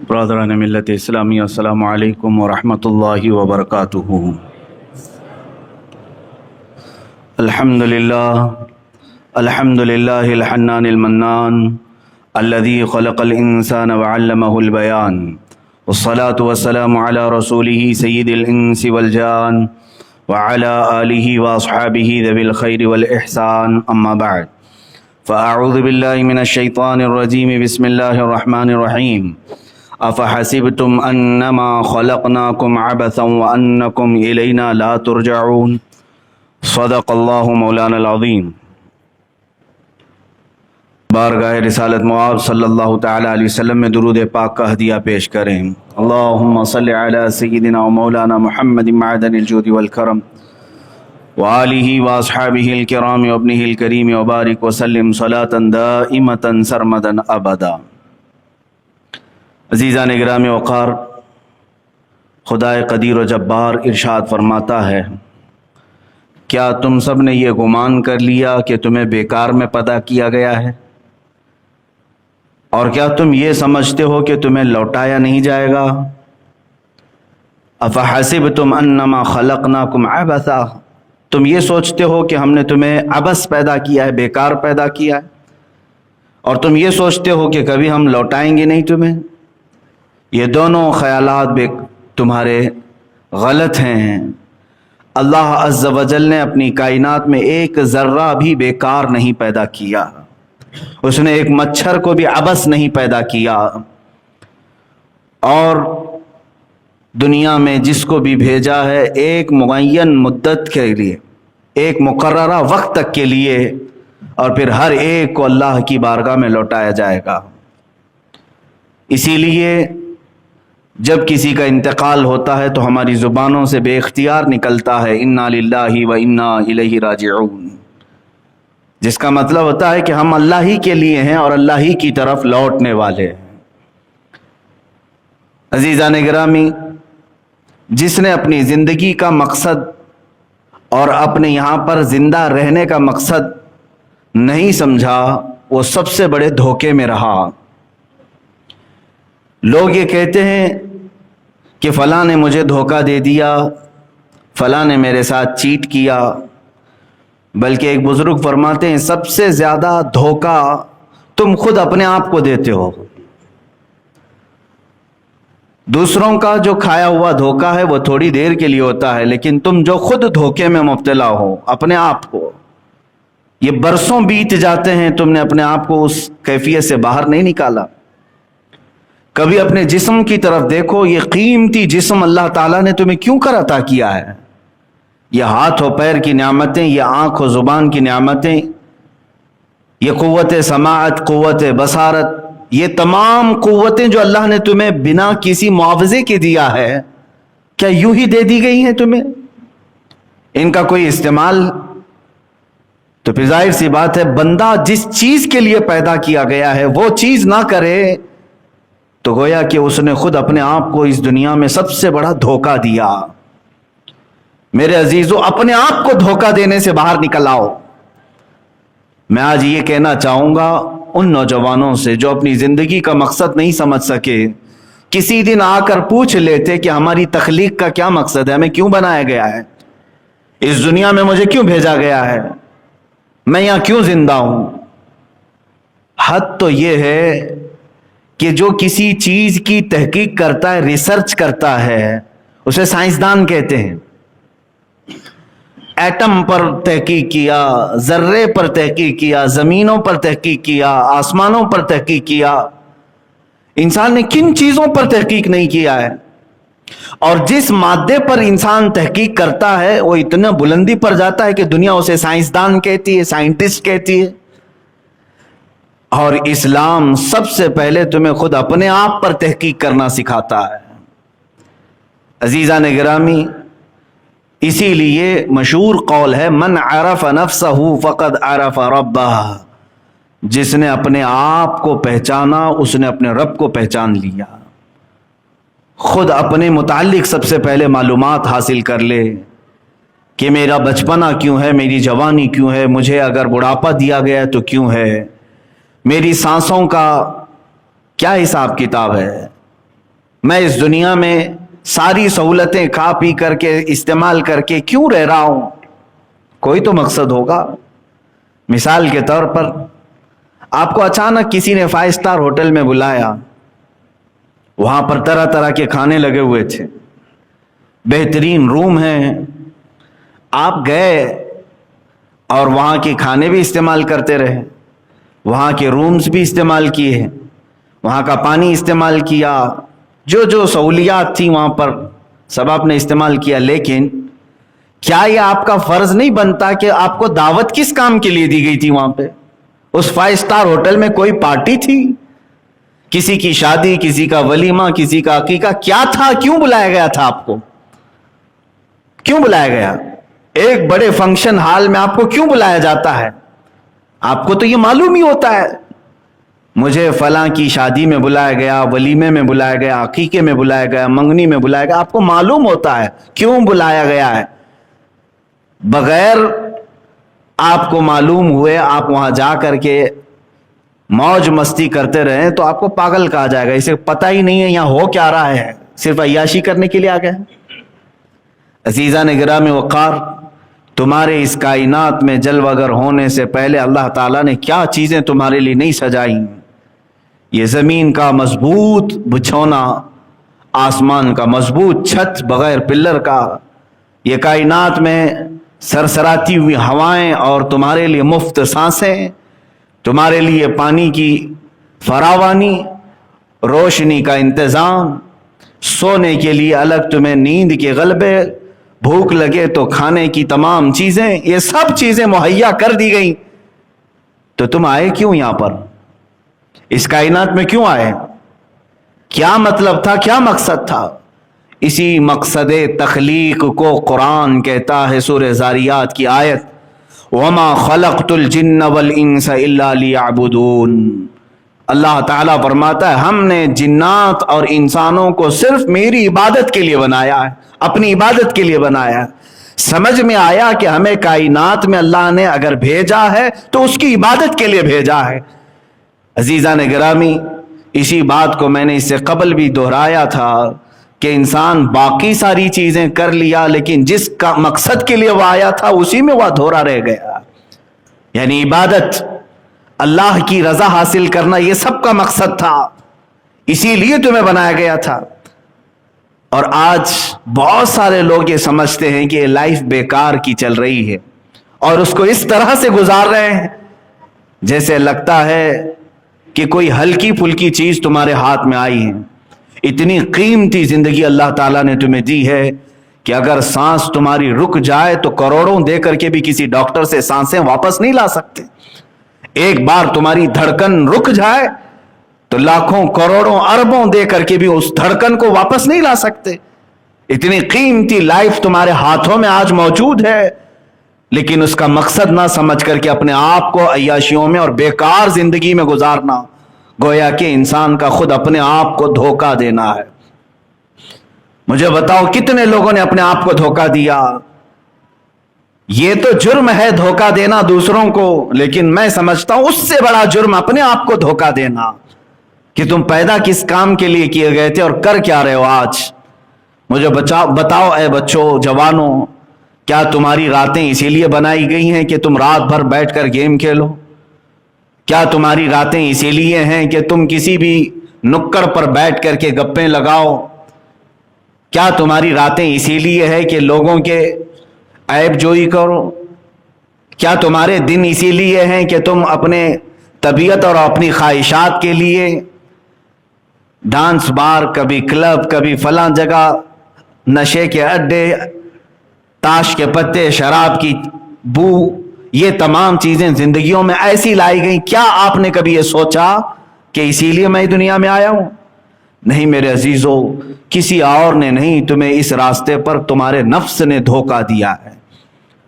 برادران ملت اسلامی، السلام علیکم ورحمۃ اللہ وبرکاتہ۔ الحمد للہ الحنان المنان الذي خلق الانسان وعلمه البیان، والصلاة والسلام على رسوله سید الانس والجان وعلى آلہ واصحابہ ذوی الخیر والاحسان، اما بعد فاعوذ باللہ من الشیطان الرجیم، بسم اللہ الرحمن الرحیم۔ افحسبتم انما خلقناکم عبثا وانکم الینا لا ترجعون، صدق اللہ مولانا العظیم۔ بارگاہ رسالت مآب صلی اللہ تعالی علیہ وسلم میں درود پاک کا ہدیہ پیش کریں۔ اللہم صلی علی سیدنا و مولانا محمد معدن الجود والکرم وآلہ واصحابہ الکرام وابنہ الکریم وبارک وسلم صلاة دائمة سرمدا ابدا۔ عزیزان گرامی وقار، خدائے قدیر و جبار ارشاد فرماتا ہے، کیا تم سب نے یہ گمان کر لیا کہ تمہیں بیکار میں پیدا کیا گیا ہے؟ اور کیا تم یہ سمجھتے ہو کہ تمہیں لوٹایا نہیں جائے گا؟ افحسبتم انما خلقناکم عبثا، تم یہ سوچتے ہو کہ ہم نے تمہیں عبث پیدا کیا ہے، بیکار پیدا کیا ہے، اور تم یہ سوچتے ہو کہ کبھی ہم لوٹائیں گے نہیں تمہیں؟ یہ دونوں خیالات تمہارے غلط ہیں۔ اللہ عز و جل نے اپنی کائنات میں ایک ذرہ بھی بیکار نہیں پیدا کیا، اس نے ایک مچھر کو بھی عبث نہیں پیدا کیا، اور دنیا میں جس کو بھی بھیجا ہے ایک معین مدت کے لیے، ایک مقررہ وقت تک کے لیے، اور پھر ہر ایک کو اللہ کی بارگاہ میں لوٹایا جائے گا۔ اسی لیے جب کسی کا انتقال ہوتا ہے تو ہماری زبانوں سے بے اختیار نکلتا ہے انا للہ و انا الیہ راجعون، جس کا مطلب ہوتا ہے کہ ہم اللہ ہی کے لیے ہیں اور اللہ ہی کی طرف لوٹنے والے ہیں۔ عزیزان گرامی، جس نے اپنی زندگی کا مقصد اور اپنے یہاں پر زندہ رہنے کا مقصد نہیں سمجھا، وہ سب سے بڑے دھوکے میں رہا۔ لوگ یہ کہتے ہیں کہ فلاں نے مجھے دھوکہ دے دیا، فلاں نے میرے ساتھ چیٹ کیا، بلکہ ایک بزرگ فرماتے ہیں سب سے زیادہ دھوکہ تم خود اپنے آپ کو دیتے ہو۔ دوسروں کا جو کھایا ہوا دھوکہ ہے وہ تھوڑی دیر کے لیے ہوتا ہے، لیکن تم جو خود دھوکے میں مبتلا ہو اپنے آپ کو، یہ برسوں بیت جاتے ہیں، تم نے اپنے آپ کو اس کیفیت سے باہر نہیں نکالا۔ کبھی اپنے جسم کی طرف دیکھو، یہ قیمتی جسم اللہ تعالیٰ نے تمہیں کیوں کر عطا کیا ہے؟ یہ ہاتھ و پیر کی نعمتیں، یہ آنکھ و زبان کی نعمتیں، یہ قوت سماعت، قوت بصارت، یہ تمام قوتیں جو اللہ نے تمہیں بنا کسی معاوضے کے دیا ہے، کیا یوں ہی دے دی گئی ہیں تمہیں؟ ان کا کوئی استعمال؟ تو پھر ظاہر سی بات ہے، بندہ جس چیز کے لیے پیدا کیا گیا ہے وہ چیز نہ کرے تو گویا کہ اس نے خود اپنے آپ کو اس دنیا میں سب سے بڑا دھوکہ دیا۔ میرے عزیزو، اپنے آپ کو دھوکہ دینے سے باہر نکل آؤ۔ میں آج یہ کہنا چاہوں گا ان نوجوانوں سے جو اپنی زندگی کا مقصد نہیں سمجھ سکے، کسی دن آ کر پوچھ لیتے کہ ہماری تخلیق کا کیا مقصد ہے، ہمیں کیوں بنایا گیا ہے، اس دنیا میں مجھے کیوں بھیجا گیا ہے، میں یہاں کیوں زندہ ہوں۔ حد تو یہ ہے کہ جو کسی چیز کی تحقیق کرتا ہے، ریسرچ کرتا ہے، اسے سائنسدان کہتے ہیں۔ ایٹم پر تحقیق کیا، ذرے پر تحقیق کیا، زمینوں پر تحقیق کیا، آسمانوں پر تحقیق کیا، انسان نے کن چیزوں پر تحقیق نہیں کیا ہے؟ اور جس مادے پر انسان تحقیق کرتا ہے وہ اتنا بلندی پر جاتا ہے کہ دنیا اسے سائنسدان کہتی ہے، سائنٹسٹ کہتی ہے۔ اور اسلام سب سے پہلے تمہیں خود اپنے آپ پر تحقیق کرنا سکھاتا ہے۔ عزیزان گرامی، اسی لیے مشہور قول ہے من عرف نفسہ فقد عرف ربہ، جس نے اپنے آپ کو پہچانا اس نے اپنے رب کو پہچان لیا۔ خود اپنے متعلق سب سے پہلے معلومات حاصل کر لے کہ میرا بچپنا کیوں ہے، میری جوانی کیوں ہے، مجھے اگر بڑھاپا دیا گیا ہے تو کیوں ہے، میری سانسوں کا کیا حساب کتاب ہے، میں اس دنیا میں ساری سہولتیں کھا پی کر کے استعمال کر کے کیوں رہ رہا ہوں؟ کوئی تو مقصد ہوگا۔ مثال کے طور پر آپ کو اچانک کسی نے 5 اسٹار ہوٹل میں بلایا، وہاں پر طرح طرح کے کھانے لگے ہوئے تھے، بہترین روم ہیں، آپ گئے اور وہاں کے کھانے بھی استعمال کرتے رہے، وہاں کے رومز بھی استعمال کیے، وہاں کا پانی استعمال کیا، جو جو سہولیات تھیں وہاں پر سب آپ نے استعمال کیا، لیکن کیا یہ آپ کا فرض نہیں بنتا کہ آپ کو دعوت کس کام کے لیے دی گئی تھی؟ وہاں پہ اس 5 اسٹار ہوٹل میں کوئی پارٹی تھی، کسی کی شادی، کسی کا ولیمہ، کسی کا عقیقہ، کیا تھا؟ کیوں بلایا گیا تھا آپ کو؟ کیوں بلایا گیا؟ ایک بڑے فنکشن ہال میں آپ کو کیوں بلایا جاتا ہے؟ آپ کو تو یہ معلوم ہی ہوتا ہے مجھے فلاں کی شادی میں بلایا گیا، ولیمے میں بلایا گیا، عقیقے میں بلایا گیا، منگنی میں بلایا گیا، آپ کو معلوم ہوتا ہے کیوں بلایا گیا ہے۔ بغیر آپ کو معلوم ہوئے آپ وہاں جا کر کے موج مستی کرتے رہیں تو آپ کو پاگل کہا جائے گا، اسے پتہ ہی نہیں ہے یہاں ہو کیا رہا ہے، صرف عیاشی کرنے کے لیے آ گئے۔ عزیزان گرامی وقار، تمہارے اس کائنات میں جلوہ گر ہونے سے پہلے اللہ تعالیٰ نے کیا چیزیں تمہارے لیے نہیں سجائیں؟ یہ زمین کا مضبوط بچھونا، آسمان کا مضبوط چھت بغیر پلر کا، یہ کائنات میں سرسراتی ہوئی ہوائیں اور تمہارے لیے مفت سانسیں، تمہارے لیے پانی کی فراوانی، روشنی کا انتظام، سونے کے لیے الگ تمہیں نیند کے غلبے، بھوک لگے تو کھانے کی تمام چیزیں، یہ سب چیزیں مہیا کر دی گئیں، تو تم آئے کیوں یہاں پر؟ اس کائنات میں کیوں آئے؟ کیا مطلب تھا؟ کیا مقصد تھا؟ اسی مقصد تخلیق کو قرآن کہتا ہے سورہ زاریات کی آیت، وَمَا خَلَقْتُ الْجِنَّ وَالْإِنسَ إِلَّا لِيَعْبُدُونَ۔ اللہ تعالیٰ فرماتا ہے ہم نے جنات اور انسانوں کو صرف میری عبادت کے لیے بنایا ہے، اپنی عبادت کے لیے بنایا ہے۔ سمجھ میں آیا کہ ہمیں کائنات میں اللہ نے اگر بھیجا ہے تو اس کی عبادت کے لیے بھیجا ہے۔ عزیزان گرامی، اسی بات کو میں نے اس سے قبل بھی دہرایا تھا کہ انسان باقی ساری چیزیں کر لیا لیکن جس کا مقصد کے لیے وہ آیا تھا اسی میں وہ ادھورا رہ گیا، یعنی عبادت، اللہ کی رضا حاصل کرنا، یہ سب کا مقصد تھا، اسی لیے تمہیں بنایا گیا تھا۔ اور آج بہت سارے لوگ یہ سمجھتے ہیں کہ یہ لائف بیکار کی چل رہی ہے اور اس کو اس طرح سے گزار رہے ہیں جیسے لگتا ہے کہ کوئی ہلکی پھلکی چیز تمہارے ہاتھ میں آئی ہے۔ اتنی قیمتی زندگی اللہ تعالیٰ نے تمہیں دی ہے کہ اگر سانس تمہاری رک جائے تو کروڑوں دے کر کے بھی کسی ڈاکٹر سے سانسیں واپس نہیں لا سکتے۔ ایک بار تمہاری دھڑکن رک جائے تو لاکھوں کروڑوں اربوں دے کر کے بھی اس دھڑکن کو واپس نہیں لا سکتے۔ اتنی قیمتی لائف تمہارے ہاتھوں میں آج موجود ہے، لیکن اس کا مقصد نہ سمجھ کر کے اپنے آپ کو عیاشیوں میں اور بیکار زندگی میں گزارنا، گویا کہ انسان کا خود اپنے آپ کو دھوکہ دینا ہے۔ مجھے بتاؤ کتنے لوگوں نے اپنے آپ کو دھوکہ دیا؟ یہ تو جرم ہے دھوکہ دینا دوسروں کو، لیکن میں سمجھتا ہوں اس سے بڑا جرم اپنے آپ کو دھوکہ دینا کہ تم پیدا کس کام کے لیے کیے گئے تھے اور کر کیا رہے ہو آج۔ مجھے بتاؤ اے بچوں، جوانوں، کیا تمہاری راتیں اسی لیے بنائی گئی ہیں کہ تم رات بھر بیٹھ کر گیم کھیلو؟ کیا تمہاری راتیں اسی لیے ہیں کہ تم کسی بھی نکڑ پر بیٹھ کر کے گپیں لگاؤ؟ کیا تمہاری راتیں اسی لیے ہے کہ لوگوں کے عیب جوئی کرو؟ کیا تمہارے دن اسی لیے ہیں کہ تم اپنے طبیعت اور اپنی خواہشات کے لیے ڈانس بار، کبھی کلب، کبھی فلاں جگہ، نشے کے اڈے، تاش کے پتے، شراب کی بو، یہ تمام چیزیں زندگیوں میں ایسی لائی گئیں؟ کیا آپ نے کبھی یہ سوچا کہ اسی لیے میں دنیا میں آیا ہوں؟ نہیں میرے عزیزو، کسی اور نے نہیں، تمہیں اس راستے پر تمہارے نفس نے دھوکہ دیا ہے،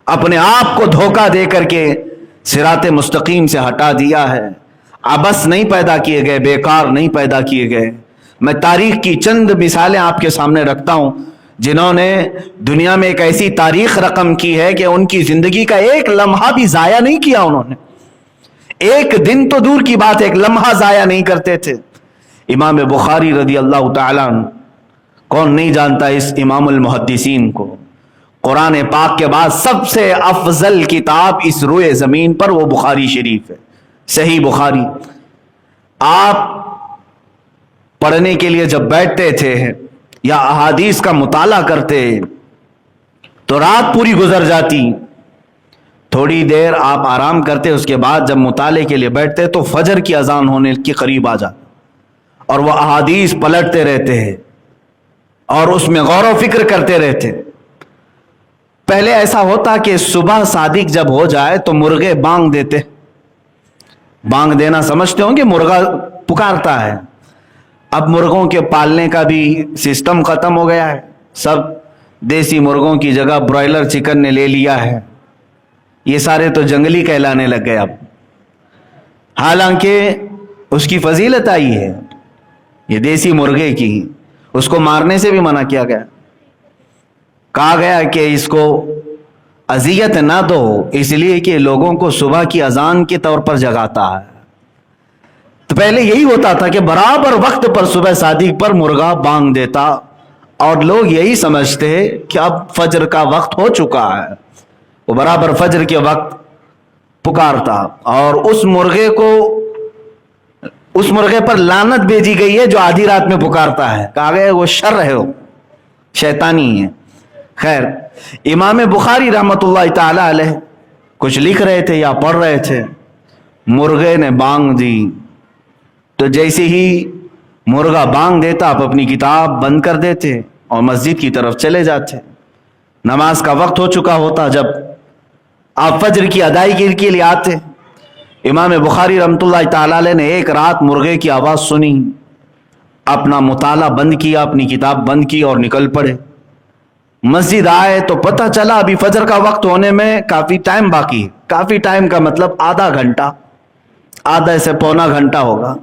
اپنے آپ کو دھوکہ دے کر کے صراط مستقیم سے ہٹا دیا ہے۔ عبث نہیں پیدا کیے گئے، بیکار نہیں پیدا کیے گئے۔ میں تاریخ کی چند مثالیں آپ کے سامنے رکھتا ہوں جنہوں نے دنیا میں ایک ایسی تاریخ رقم کی ہے کہ ان کی زندگی کا ایک لمحہ بھی ضائع نہیں کیا انہوں نے، ایک دن تو دور کی بات، ایک لمحہ ضائع نہیں کرتے تھے۔ امام بخاری رضی اللہ تعالیٰ عنہ کون نہیں جانتا اس امام المحدثین کو؟ قرآن پاک کے بعد سب سے افضل کتاب اس روئے زمین پر وہ بخاری شریف ہے، صحیح بخاری۔ آپ پڑھنے کے لیے جب بیٹھتے تھے یا احادیث کا مطالعہ کرتے تو رات پوری گزر جاتی، تھوڑی دیر آپ آرام کرتے، اس کے بعد جب مطالعے کے لیے بیٹھتے تو فجر کی اذان ہونے کے قریب آ جاتا اور وہ احادیث پلٹتے رہتے ہیں اور اس میں غور و فکر کرتے رہتے۔ پہلے ایسا ہوتا کہ صبح صادق جب ہو جائے تو مرغے بانگ دیتے، بانگ دینا سمجھتے ہوں گے، مرغا پکارتا ہے۔ اب مرغوں کے پالنے کا بھی سسٹم ختم ہو گیا ہے، سب دیسی مرغوں کی جگہ برائلر چکن نے لے لیا ہے، یہ سارے تو جنگلی کہلانے لگ گئے اب، حالانکہ اس کی فضیلت آئی ہے یہ دیسی مرغے کی، اس کو مارنے سے بھی منع کیا گیا، کہا گیا کہ اس کو اذیت نہ دو، اس لیے کہ لوگوں کو صبح کی اذان کے طور پر جگاتا ہے۔ تو پہلے یہی ہوتا تھا کہ برابر وقت پر صبح صادق پر مرغا بانگ دیتا اور لوگ یہی سمجھتے کہ اب فجر کا وقت ہو چکا ہے، وہ برابر فجر کے وقت پکارتا اور اس مرغے پر لعنت بھیجی گئی ہے جو آدھی رات میں پکارتا ہے، کہا گیا وہ شر ہے، وہ شیطانی ہے۔ خیر، امام بخاری رحمت اللہ تعالی علیہ کچھ لکھ رہے تھے یا پڑھ رہے تھے، مرغے نے بانگ دی، تو جیسے ہی مرغا بانگ دیتا آپ اپنی کتاب بند کر دیتے اور مسجد کی طرف چلے جاتے۔ نماز کا وقت ہو چکا ہوتا جب آپ فجر کی ادائیگی کے لیے آتے۔ امام بخاری رحمت اللہ تعالی علیہ نے ایک رات مرغے کی آواز سنی، اپنا مطالعہ بند کیا، اپنی کتاب بند کی اور نکل پڑے۔ مسجد آئے تو پتہ چلا ابھی فجر کا وقت ہونے میں کافی ٹائم باقی ہے، کافی ٹائم کا مطلب آدھا گھنٹہ، آدھا سے پونا گھنٹہ ہوگا،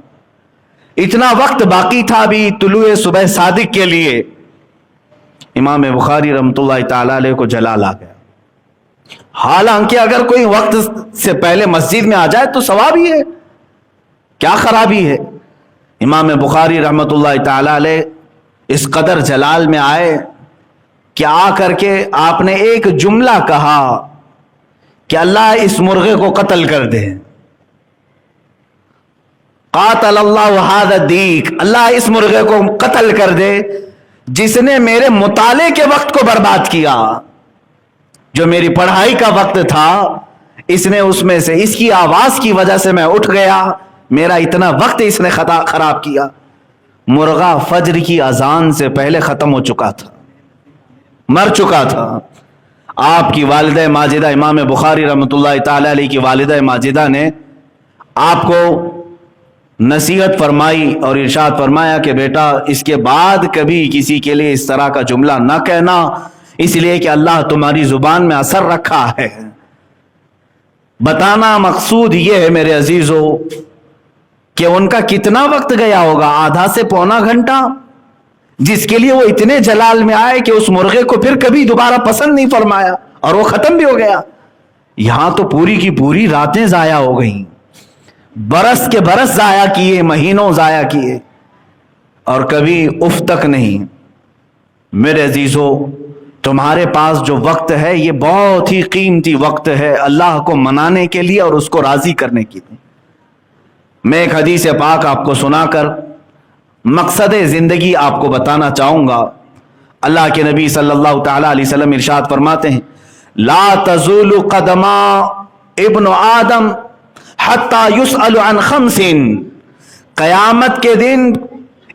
اتنا وقت باقی تھا ابھی طلوع صبح صادق کے لیے۔ امام بخاری رحمت اللہ تعالی علیہ کو جلال آ گیا، حالانکہ اگر کوئی وقت سے پہلے مسجد میں آ جائے تو ثواب ہی ہے، کیا خرابی ہے۔ امام بخاری رحمت اللہ تعالی علیہ اس قدر جلال میں آئے کہ آ کر کے آپ نے ایک جملہ کہا کہ اللہ اس مرغے کو قتل کر دے، قاتل اللہ ھذا الدیک، اللہ اس مرغے کو قتل کر دے جس نے میرے مطالعے کے وقت کو برباد کیا، جو میری پڑھائی کا وقت تھا اس نے اس میں سے، اس کی آواز کی وجہ سے میں اٹھ گیا، میرا اتنا وقت اس نے خراب کیا۔ مرغا فجر کی اذان سے پہلے ختم ہو چکا تھا، مر چکا تھا۔ آپ کی والدہ ماجدہ امام بخاری رحمت اللہ تعالی علیہ کی والدہ ماجدہ نے آپ کو نصیحت فرمائی اور ارشاد فرمایا کہ بیٹا اس کے بعد کبھی کسی کے لیے اس طرح کا جملہ نہ کہنا، اس لیے کہ اللہ تمہاری زبان میں اثر رکھا ہے۔ بتانا مقصود یہ ہے میرے عزیزو کہ ان کا کتنا وقت گیا ہوگا، آدھا سے پونا گھنٹہ، جس کے لیے وہ اتنے جلال میں آئے کہ اس مرغے کو پھر کبھی دوبارہ پسند نہیں فرمایا اور وہ ختم بھی ہو گیا۔ یہاں تو پوری کی پوری راتیں ضائع ہو گئیں، برس کے برس ضائع کیے، مہینوں ضائع کیے اور کبھی اف تک نہیں۔ میرے عزیزو تمہارے پاس جو وقت ہے یہ بہت ہی قیمتی وقت ہے اللہ کو منانے کے لیے اور اس کو راضی کرنے کے لیے۔ میں ایک حدیث پاک آپ کو سنا کر مقصد زندگی آپ کو بتانا چاہوں گا۔ اللہ کے نبی صلی اللہ تعالی علیہ وسلم ارشاد فرماتے ہیں، لا تزول قدما ابن آدم حتی یسأل عن خمس، قیامت کے دن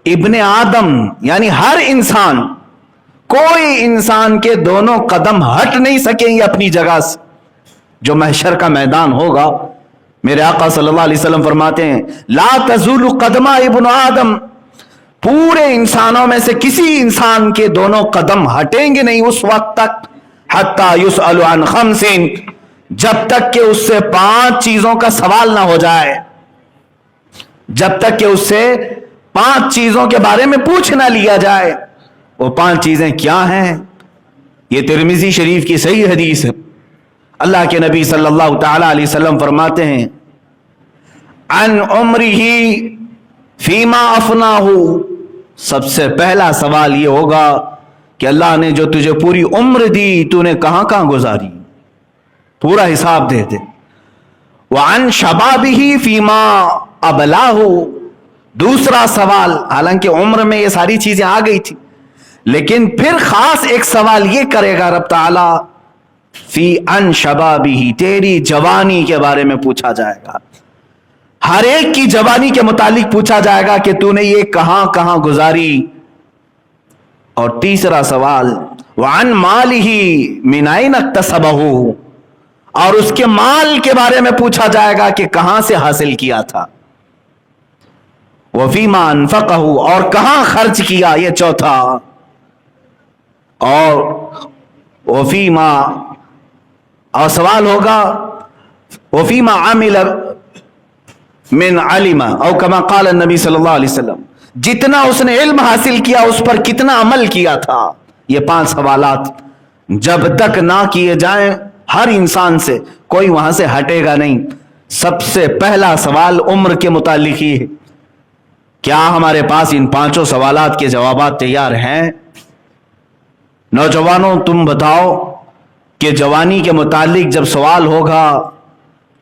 ابن آدم یعنی ہر انسان، کوئی انسان کے دونوں قدم ہٹ نہیں سکیں گے اپنی جگہ سے۔ جو محشر کا میدان ہوگا، میرے آقا صلی اللہ علیہ وسلم فرماتے ہیں لا تزول قدما ابن آدم، پورے انسانوں میں سے کسی انسان کے دونوں قدم ہٹیں گے نہیں اس وقت تک، حتی یسأل عن خمس، جب تک کہ اس سے 5 چیزوں کا سوال نہ ہو جائے، جب تک کہ اس سے 5 چیزوں کے بارے میں پوچھ نہ لیا جائے۔ وہ 5 چیزیں کیا ہیں؟ یہ ترمذی شریف کی صحیح حدیث ہے۔ اللہ کے نبی صلی اللہ تعالی علیہ وسلم فرماتے ہیں عن عمرہ فیما افناہ سب سے پہلا سوال یہ ہوگا کہ اللہ نے جو تجھے پوری عمر دی تو نے کہاں کہاں گزاری، پورا حساب دے دے۔ وعن شبابہ فیما ابلاہ، دوسرا سوال، حالانکہ عمر میں یہ ساری چیزیں آ گئی تھی، لیکن پھر خاص ایک سوال یہ کرے گا رب تعالی، فی ان شبابہ، تیری جوانی کے بارے میں پوچھا جائے گا، ہر ایک کی جوانی کے متعلق پوچھا جائے گا کہ تو نے یہ کہاں کہاں گزاری۔ اور تیسرا سوال، وعن مالہ من این اکتسبہ، اور اس کے مال کے بارے میں پوچھا جائے گا کہ کہاں سے حاصل کیا تھا۔ وفیما انفقہ، اور کہاں خرچ کیا، یہ چوتھا۔ اور وفیما، اور سوال ہوگا وفیما عمل من علم، او کما قال النبی صلی اللہ علیہ وسلم، جتنا اس نے علم حاصل کیا اس پر کتنا عمل کیا تھا۔ یہ 5 سوالات جب تک نہ کیے جائیں ہر انسان سے، کوئی وہاں سے ہٹے گا نہیں۔ سب سے پہلا سوال عمر کے متعلق ہی ہے۔ کیا ہمارے پاس ان 5 سوالات کے جوابات تیار ہیں؟ نوجوانوں تم بتاؤ کہ جوانی کے متعلق جب سوال ہوگا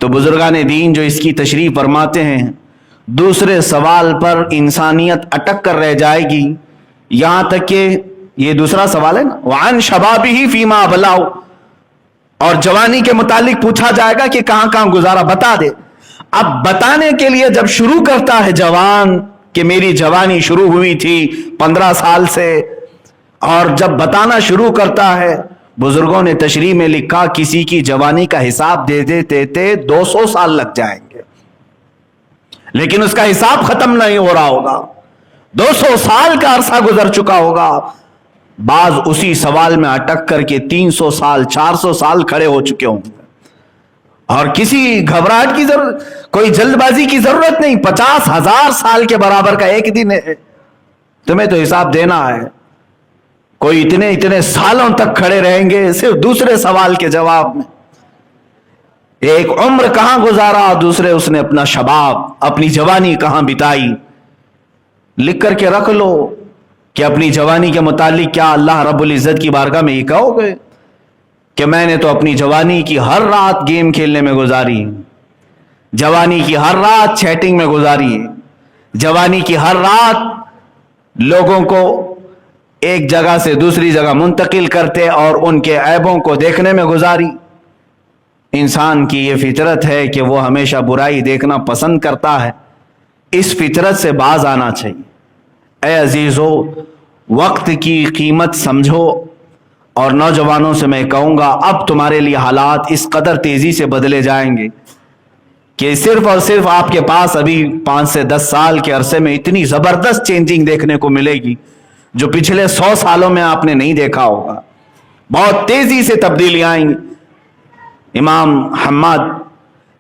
تو بزرگان دین جو اس کی تشریح فرماتے ہیں، دوسرے سوال پر انسانیت اٹک کر رہ جائے گی، یہاں تک کہ یہ دوسرا سوال ہے نا، وعن شبابہ فیما ابلاہ، اور جوانی کے متعلق پوچھا جائے گا کہ کہاں کہاں گزارا، بتا دے۔ اب بتانے کے لیے جب شروع کرتا ہے جوان کہ میری جوانی شروع ہوئی تھی 15 سال سے، اور جب بتانا شروع کرتا ہے، بزرگوں نے تشریح میں لکھا کسی کی جوانی کا حساب دے دیتے 200 سال لگ جائیں گے، لیکن اس کا حساب ختم نہیں ہو رہا ہوگا، 200 سال کا عرصہ گزر چکا ہوگا۔ بعض اسی سوال میں اٹک کر کے 300 سال 400 سال کھڑے ہو چکے ہوں گے، اور کسی گھبراہٹ کی ضرورت، کوئی جلد بازی کی ضرورت نہیں۔ 50,000 سال کے برابر کا ایک دن ہے، تمہیں تو حساب دینا ہے۔ کوئی اتنے سالوں تک کھڑے رہیں گے صرف دوسرے سوال کے جواب میں۔ ایک عمر کہاں گزارا، دوسرے اس نے اپنا شباب، اپنی جوانی کہاں بتائی۔ لکھ کر کے رکھ لو کہ اپنی جوانی کے متعلق کیا اللہ رب العزت کی بارگاہ میں یہ کہو گے کہ میں نے تو اپنی جوانی کی ہر رات گیم کھیلنے میں گزاری، جوانی کی ہر رات چیٹنگ میں گزاری، جوانی کی ہر رات لوگوں کو ایک جگہ سے دوسری جگہ منتقل کرتے اور ان کے عیبوں کو دیکھنے میں گزاری۔ انسان کی یہ فطرت ہے کہ وہ ہمیشہ برائی دیکھنا پسند کرتا ہے، اس فطرت سے باز آنا چاہیے۔ اے عزیزو، وقت کی قیمت سمجھو، اور نوجوانوں سے میں کہوں گا اب تمہارے لیے حالات اس قدر تیزی سے بدلے جائیں گے کہ صرف اور صرف آپ کے پاس ابھی 5 سے 10 سال کے عرصے میں اتنی زبردست چینجنگ دیکھنے کو ملے گی جو پچھلے 100 سالوں میں آپ نے نہیں دیکھا ہوگا۔ بہت تیزی سے تبدیلیاں آئیں گی۔ امام حماد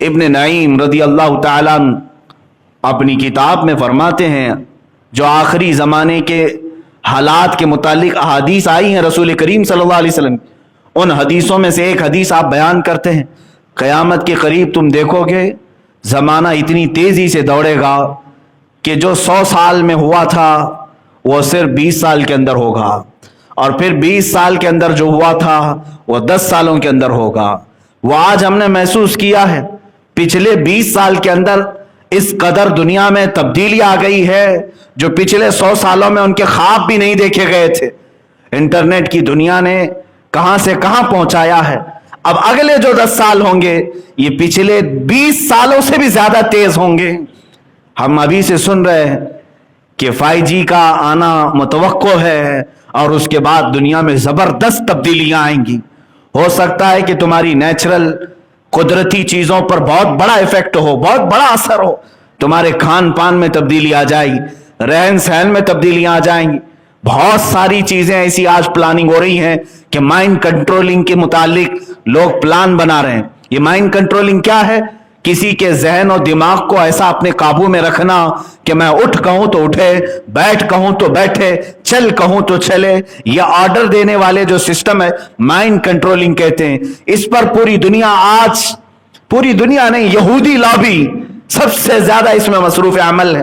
ابن نعیم رضی اللہ تعالیٰ عنہ اپنی کتاب میں فرماتے ہیں، جو آخری زمانے کے حالات کے متعلق احادیث آئی ہیں رسول کریم صلی اللہ علیہ وسلم، ان حدیثوں میں سے ایک حدیث آپ بیان کرتے ہیں، قیامت کے قریب تم دیکھو گے زمانہ اتنی تیزی سے دوڑے گا کہ جو 100 سال میں ہوا تھا وہ صرف 20 سال کے اندر ہوگا، اور پھر 20 سال کے اندر جو ہوا تھا وہ 10 سالوں کے اندر ہوگا۔ وہ آج ہم نے محسوس کیا ہے، پچھلے 20 سال کے اندر اس قدر دنیا میں تبدیلی آ گئی ہے جو پچھلے 100 سالوں میں ان کے خواب بھی نہیں دیکھے گئے تھے۔ انٹرنیٹ کی دنیا نے کہاں سے کہاں پہنچایا ہے۔ اب اگلے جو 10 سال ہوں گے یہ پچھلے 20 سالوں سے بھی زیادہ تیز ہوں گے۔ ہم ابھی سے سن رہے ہیں کہ 5G کا آنا متوقع ہے، اور اس کے بعد دنیا میں زبردست تبدیلیاں آئیں گی۔ ہو سکتا ہے کہ تمہاری نیچرل قدرتی چیزوں پر بہت بڑا ایفیکٹ ہو، بہت بڑا اثر ہو، تمہارے کھان پان میں تبدیلی آ جائے گی، رہن سہن میں تبدیلیاں آ جائیں گی۔ بہت ساری چیزیں ایسی آج پلاننگ ہو رہی ہیں کہ مائنڈ کنٹرولنگ کے متعلق لوگ پلان بنا رہے ہیں۔ یہ مائنڈ کنٹرولنگ کیا ہے؟ کسی کے ذہن اور دماغ کو ایسا اپنے قابو میں رکھنا کہ میں اٹھ کہوں تو اٹھے، بیٹھ کہوں تو بیٹھے، چل کہوں تو چلے۔ یہ آرڈر دینے والے جو سسٹم ہے مائنڈ کنٹرولنگ کہتے ہیں۔ اس پر پوری دنیا آج، پوری دنیا نہیں، یہودی لابی سب سے زیادہ اس میں مصروف عمل ہے۔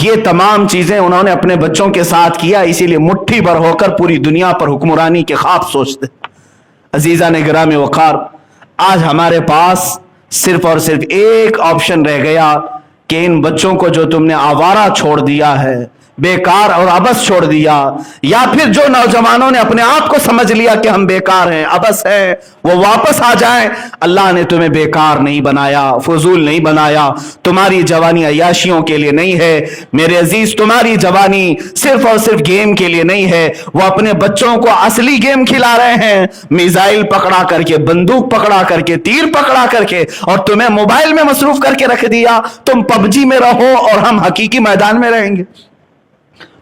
یہ تمام چیزیں انہوں نے اپنے بچوں کے ساتھ کیا، اسی لیے مٹھی بھر ہو کر پوری دنیا پر حکمرانی کے خواب سوچتے۔ عزیزان گرامی وقار، آج ہمارے پاس صرف اور صرف ایک آپشن رہ گیا کہ ان بچوں کو جو تم نے آوارہ چھوڑ دیا ہے، بیکار اور عبث چھوڑ دیا، یا پھر جو نوجوانوں نے اپنے آپ کو سمجھ لیا کہ ہم بیکار ہیں، عبث ہیں، وہ واپس آ جائیں۔ اللہ نے تمہیں بیکار نہیں بنایا، فضول نہیں بنایا۔ تمہاری جوانی عیاشیوں کے لیے نہیں ہے میرے عزیز، تمہاری جوانی صرف اور صرف گیم کے لیے نہیں ہے۔ وہ اپنے بچوں کو اصلی گیم کھلا رہے ہیں، میزائل پکڑا کر کے، بندوق پکڑا کر کے، تیر پکڑا کر کے، اور تمہیں موبائل میں مصروف کر کے رکھ دیا۔ تم پب جی میں رہو اور ہم حقیقی میدان میں رہیں گے،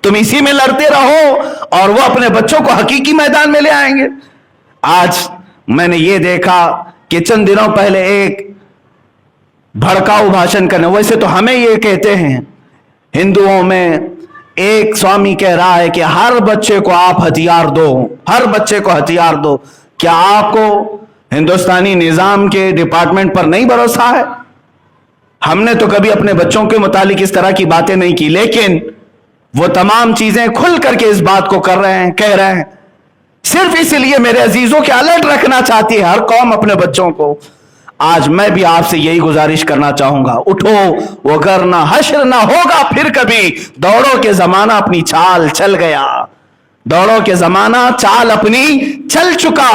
تم اسی میں لڑتے رہو اور وہ اپنے بچوں کو حقیقی میدان میں لے آئیں گے۔ آج میں نے یہ دیکھا کہ چند دنوں پہلے ایک بھڑکاؤ بھاشن کرنے، ویسے تو ہمیں یہ کہتے ہیں ہندوؤں میں، ایک سوامی کہہ رہا ہے کہ ہر بچے کو آپ ہتھیار دو، ہر بچے کو ہتھیار دو۔ کیا آپ کو ہندوستانی نظام کے ڈپارٹمنٹ پر نہیں بھروسہ ہے؟ ہم نے تو کبھی اپنے بچوں کے متعلق اس طرح کی باتیں نہیں کی، لیکن وہ تمام چیزیں کھل کر کے اس بات کو کر رہے ہیں، کہہ رہے ہیں۔ صرف اس لیے میرے عزیزوں کے الرٹ رکھنا چاہتی ہے ہر قوم اپنے بچوں کو۔ آج میں بھی آپ سے یہی گزارش کرنا چاہوں گا، اٹھو، وگرنہ حشر نہ ہوگا پھر کبھی۔ دوڑو کے زمانہ اپنی چال چل گیا، دوڑو کے زمانہ چال اپنی چل چکا۔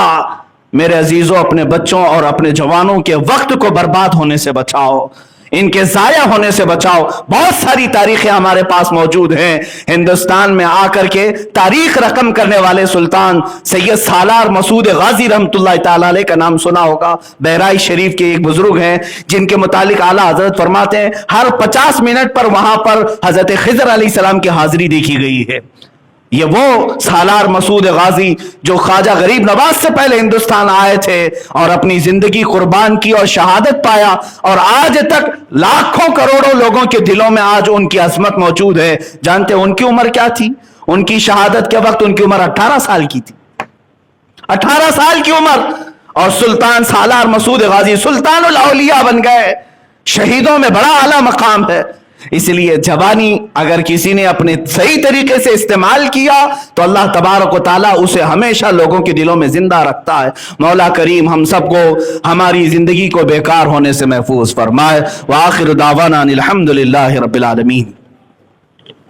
میرے عزیزوں، اپنے بچوں اور اپنے جوانوں کے وقت کو برباد ہونے سے بچاؤ، ان کے ضائع ہونے سے بچاؤ۔ بہت ساری تاریخیں ہمارے پاس موجود ہیں۔ ہندوستان میں آ کر کے تاریخ رقم کرنے والے سلطان سید سالار مسعود غازی رحمۃ اللہ تعالی علیہ کا نام سنا ہوگا۔ بہرائچ شریف کے ایک بزرگ ہیں جن کے متعلق اعلیٰ حضرت فرماتے ہیں ہر 50 منٹ پر وہاں پر حضرت خضر علیہ السلام کی حاضری دیکھی گئی ہے۔ یہ وہ سالار مسعود غازی جو خواجہ غریب نواز سے پہلے ہندوستان آئے تھے اور اپنی زندگی قربان کی اور شہادت پایا، اور آج تک لاکھوں کروڑوں لوگوں کے دلوں میں آج ان کی عظمت موجود ہے۔ جانتے ہیں ان کی عمر کیا تھی؟ ان کی شہادت کے وقت ان کی عمر 18 سال کی تھی، 18 سال کی عمر، اور سلطان سالار مسعود غازی سلطان الاولیاء بن گئے۔ شہیدوں میں بڑا اعلیٰ مقام ہے۔ اس لیے جوانی اگر کسی نے اپنے صحیح طریقے سے استعمال کیا تو اللہ تبارک و تعالیٰ اسے ہمیشہ لوگوں کے دلوں میں زندہ رکھتا ہے۔ مولا کریم ہم سب کو ہماری زندگی کو بیکار ہونے سے محفوظ فرمائے۔ وآخر دعوانا الحمدللہ رب العالمین۔